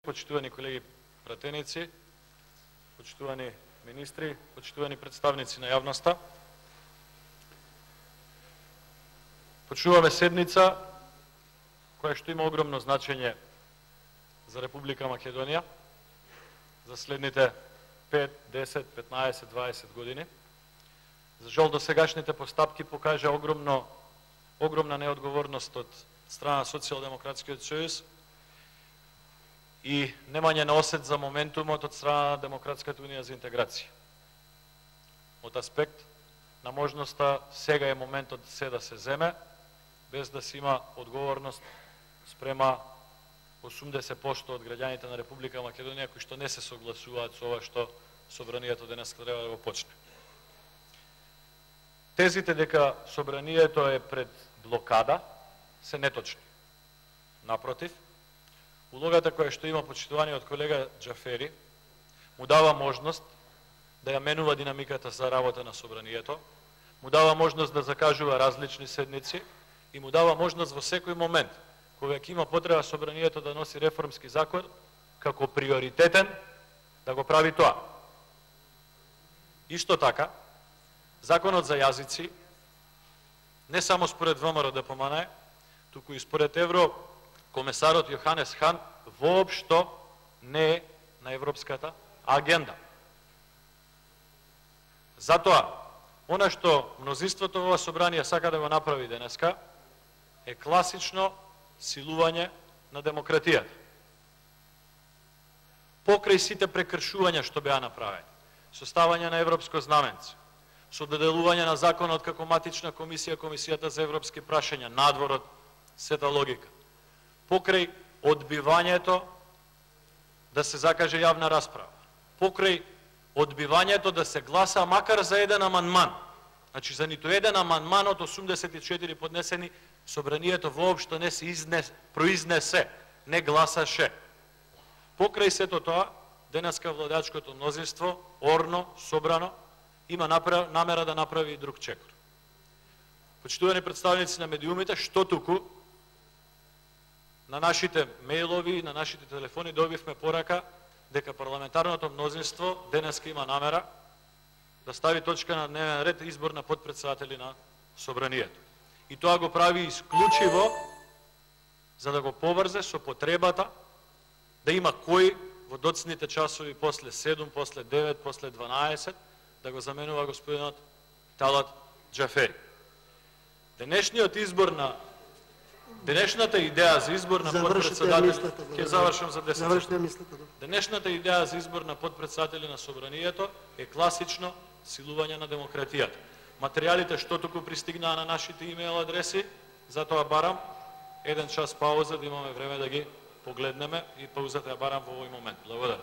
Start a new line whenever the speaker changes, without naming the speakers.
Почитувани колеги пратеници, почитувани министри, почитувани представници на јавноста. Почнуваме седница која што има огромно значење за Република Македонија за следните 5, 10, 15, 20 години. За жал досегашните постапки покажа огромна неодговорност од страна на Социјалдемократскиот сојуз и немање на осет за моментумот од страна на Демократската унија за интеграција. Од аспект на можноста сега е моментот се да се земе, без да се има одговорност спрема 80% од граѓаните на Република Македонија кои што не се согласуваат со ова што собранието денес треба да го почне. Тезите дека собранието е пред блокада се неточни. Напротив, улогата која што има почитуваниот колега Џафери му дава можност да ја менува динамиката за работа на собранието, му дава можност да закажува различни седници и му дава можност во секој момент, кога ќе има потреба собранието да носи реформски закон, како приоритетен, да го прави тоа. Исто така, законот за јазици, не само според ВМРО ДПМН, туку и според Еврокомесарот Јоханес Хан, воопшто не е на европската агенда. Затоа, она што мнозинството во ова собрание сака да го направи денеска, е класично силување на демократијата. Покрај сите прекршувања што беа направени, составање на европско знаменце, со доделување на законот како матична комисија, Комисијата за европски прашања, надвор од сета логика, покрај одбивањето да се закаже јавна расправа, покрај одбивањето да се гласа макар за еден амандман, значи за ниту еден амандман од 84 поднесени, собранието воопшто не се произнесе, не гласаше. Покрај сето тоа, денеска владачкото мнозинство, орно, собрано, има намера да направи и друг чекор. Почитувани представници на медиумите, што туку на нашите мејлови, на нашите телефони добивме порака дека парламентарното мнозинство денеска има намера да стави точка на дневен ред избор на подпредседатели на собранието. И тоа го прави исклучиво за да го поврзе со потребата да има кој во доцните часови после 7, после 9, после 12 да го заменува господинот Талат Џафери. Денешната идеја за избор на подпредседатели, ќе завршам за 10 секунди. Денешната идеја за избор на подпредседатели на собранието е класично силување на демократијата. Материјалите што туку пристигнаа на нашите имейл адреси, затоа барам еден час пауза да имаме време да ги погледнеме и паузата ја барам во овој момент. Благодарам.